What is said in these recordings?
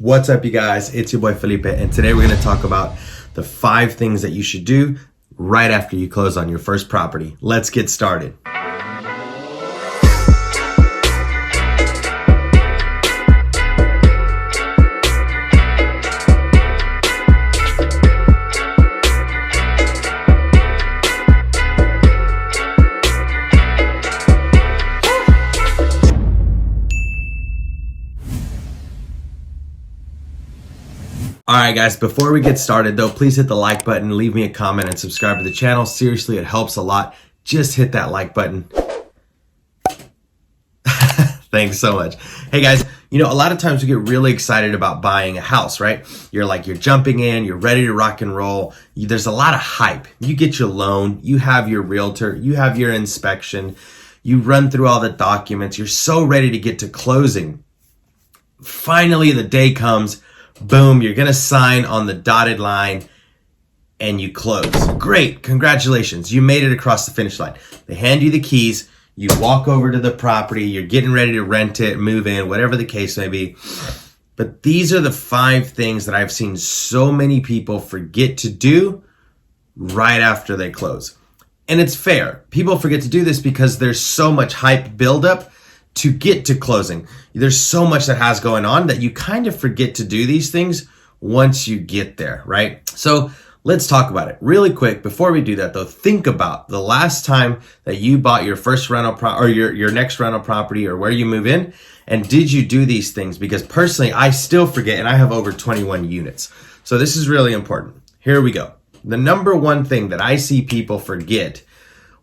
What's up, you guys? It's your boy Felipe, and today we're going to talk about the 5 things that you should do right after you close on your first property. Let's get started. Alright guys, before we get started though, please hit the like button, leave me a comment, and subscribe to the channel. Seriously, it helps a lot. Just hit that like button. Thanks so much. Hey guys, a lot of times we get really excited about buying a house, right? You're jumping in, you're ready to rock and roll. There's a lot of hype. You get your loan, you have your realtor, you have your inspection, you run through all the documents, you're so ready to get to closing. Finally, the day comes. Boom, you're gonna sign on the dotted line and you close. Great, congratulations, you made it across the finish line. They hand you the keys, you walk over to the property, you're getting ready to rent it, move in, whatever the case may be. But these are the 5 things that I've seen so many people forget to do right after they close. And it's fair. People forget to do this because there's so much hype buildup to get to closing. There's so much that has going on that you kind of forget to do these things once you get there, right? So let's talk about it really quick. Before we do that though, think about the last time that you bought your first rental or your next rental property, or where you move in, and did you do these things? Because personally, I still forget, and I have over 21 units. So this is really important. Here we go. The number one thing that I see people forget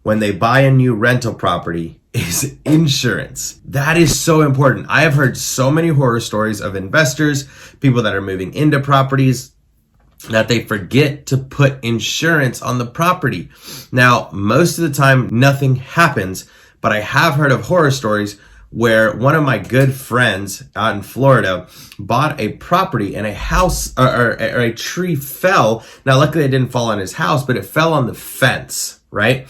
when they buy a new rental property is insurance. That is so important. I have heard so many horror stories of investors, people that are moving into properties, that they forget to put insurance on the property. Now, most of the time, nothing happens, but I have heard of horror stories where one of my good friends out in Florida bought a property and a house or a tree fell. Now, luckily it didn't fall on his house, but it fell on the fence, right?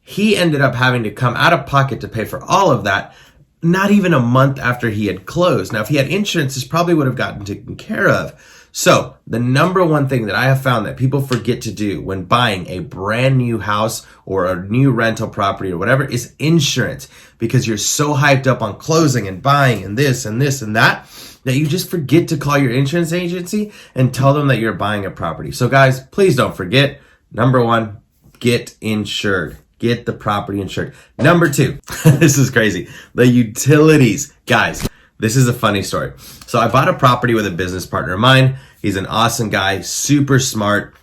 He ended up having to come out of pocket to pay for all of that, not even a month after he had closed. Now, if he had insurance, this probably would have gotten taken care of. So the number one thing that I have found that people forget to do when buying a brand new house or a new rental property or whatever is insurance, because you're so hyped up on closing and buying and this and this and that, that you just forget to call your insurance agency and tell them that you're buying a property. So guys, please don't forget. Number 1, get insured. Get the property insured. Number 2, this is crazy. The utilities. Guys, this is a funny story. So I bought a property with a business partner of mine. He's an awesome guy, super smart.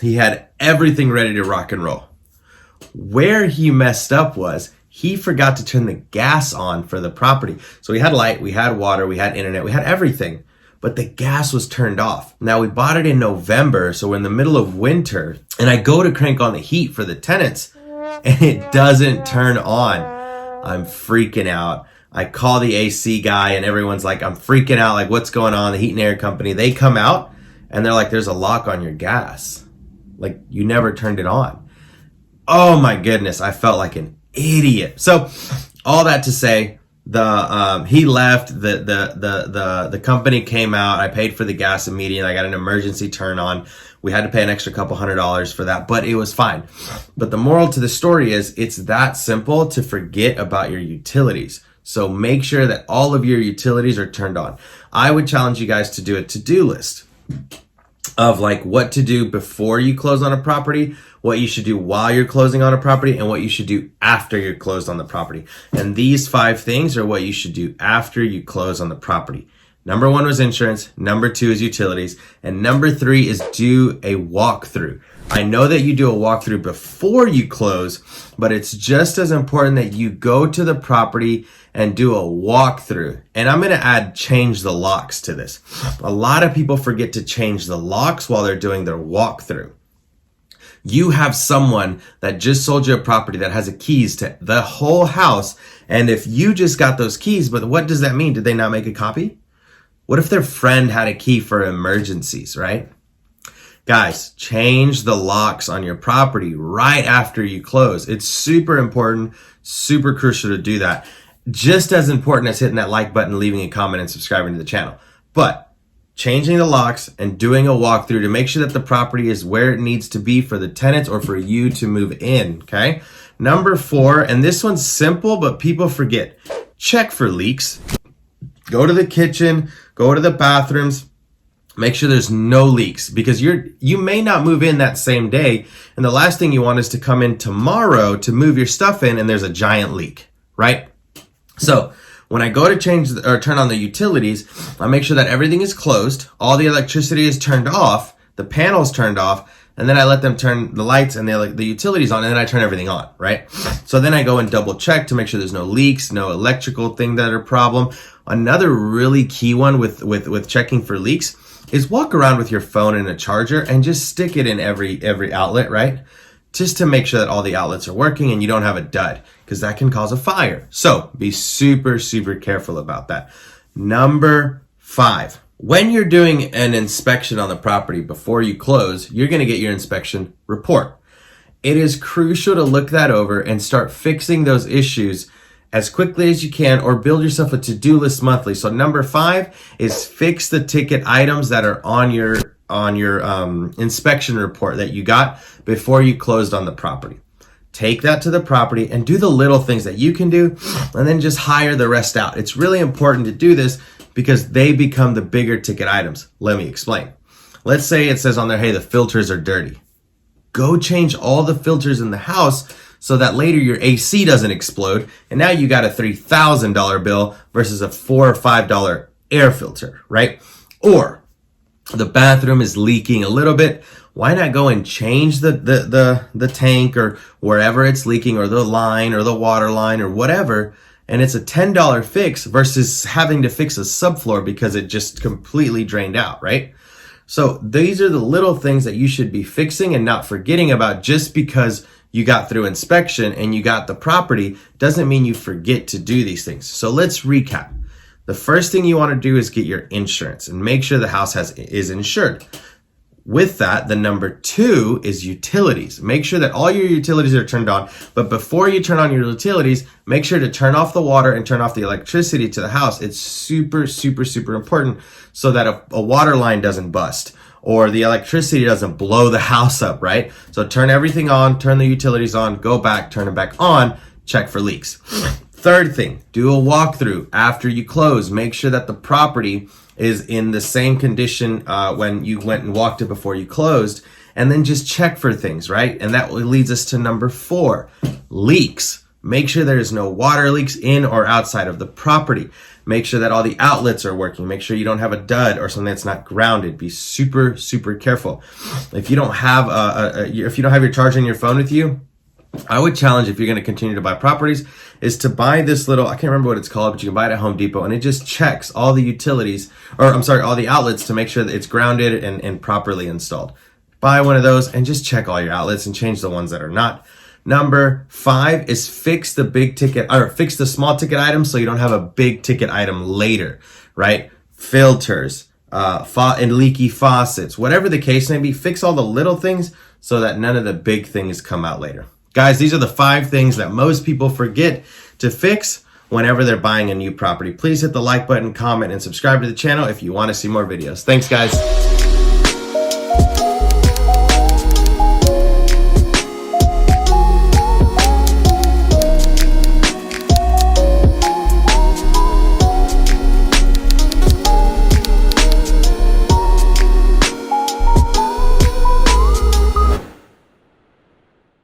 He had everything ready to rock and roll. Where he messed up was he forgot to turn the gas on for the property. So we had light, we had water, we had internet, we had everything, but the gas was turned off. Now, we bought it in November, so we're in the middle of winter, and I go to crank on the heat for the tenants, and it doesn't turn on. I'm freaking out. I call the AC guy and everyone's like, I'm freaking out. Like, what's going on? The heat and air company, they come out and they're like, there's a lock on your gas. Like, you never turned it on. Oh my goodness. I felt like an idiot. So all that to say, he left, the company came out. I paid for the gas immediately. I got an emergency turn on. We had to pay an extra couple $100 for that, but it was fine. But the moral to the story is it's that simple to forget about your utilities. So make sure that all of your utilities are turned on. I would challenge you guys to do a to-do list of like what to do before you close on a property, what you should do while you're closing on a property, and what you should do after you're closed on the property. And these 5 things are what you should do after you close on the property. Number 1 was insurance. Number 2 is utilities. And number 3 is do a walkthrough. I know that you do a walkthrough before you close, but it's just as important that you go to the property and do a walkthrough. And I'm going to add change the locks to this. A lot of people forget to change the locks while they're doing their walkthrough. You have someone that just sold you a property that has the keys to the whole house. And if you just got those keys, but what does that mean? Did they not make a copy? What if their friend had a key for emergencies, right? Guys, change the locks on your property right after you close. It's super important, super crucial to do that. Just as important as hitting that like button, leaving a comment, and subscribing to the channel. But changing the locks, and doing a walkthrough to make sure that the property is where it needs to be for the tenants or for you to move in, okay? Number 4, and this one's simple, but people forget. Check for leaks. Go to the kitchen, go to the bathrooms, make sure there's no leaks, because you may not move in that same day, and the last thing you want is to come in tomorrow to move your stuff in and there's a giant leak, right? So when I go to change or turn on the utilities, I make sure that everything is closed, all the electricity is turned off, the panel's turned off, and then I let them turn the lights and the utilities on, and then I turn everything on, right? So then I go and double check to make sure there's no leaks, no electrical thing that are problem. Another really key one with checking for leaks is walk around with your phone and a charger and just stick it in every outlet, right? Just to make sure that all the outlets are working and you don't have a dud, because that can cause a fire. So be super, super careful about that. Number 5, when you're doing an inspection on the property before you close, you're going to get your inspection report. It is crucial to look that over and start fixing those issues as quickly as you can, or build yourself a to-do list monthly. So number 5 is fix the ticket items that are on your inspection report that you got before you closed on the property. Take that to the property and do the little things that you can do, and then just hire the rest out. It's really important to do this because they become the bigger ticket items. Let me explain. Let's say it says on there, hey, the filters are dirty. Go change all the filters in the house so that later your AC doesn't explode, and now you got a $3,000 bill versus a $4 or $5 air filter, right? Or the bathroom is leaking a little bit. Why not go and change the tank or wherever it's leaking, or the line or the water line or whatever, and it's a $10 fix versus having to fix a subfloor because it just completely drained out, right? So these are the little things that you should be fixing and not forgetting about. Just because you got through inspection and you got the property doesn't mean you forget to do these things. So let's recap. The first thing you want to do is get your insurance and make sure the house is insured. With that, the number 2 is utilities. Make sure that all your utilities are turned on, but before you turn on your utilities, make sure to turn off the water and turn off the electricity to the house. It's super, super, super important so that a water line doesn't bust or the electricity doesn't blow the house up, right? So turn everything on, turn the utilities on, go back, turn it back on, check for leaks. Third thing, do a walkthrough after you close. Make sure that the property is in the same condition when you went and walked it before you closed, and then just check for things, right? And that leads us to number 4, leaks. Make sure there's no water leaks in or outside of the property. Make sure that all the outlets are working. Make sure you don't have a dud or something that's not grounded. Be super, super careful. If you don't have your charger in your phone with you, I would challenge, if you're going to continue to buy properties, is to buy this little, I can't remember what it's called, but you can buy it at Home Depot, and it just checks all the utilities, all the outlets to make sure that it's grounded and properly installed. Buy one of those and just check all your outlets and change the ones that are not. Number 5 is fix the small ticket items so you don't have a big ticket item later, right? Filters, and leaky faucets, whatever the case may be, fix all the little things so that none of the big things come out later. Guys, these are the 5 things that most people forget to fix whenever they're buying a new property. Please hit the like button, comment, and subscribe to the channel if you want to see more videos. Thanks, guys.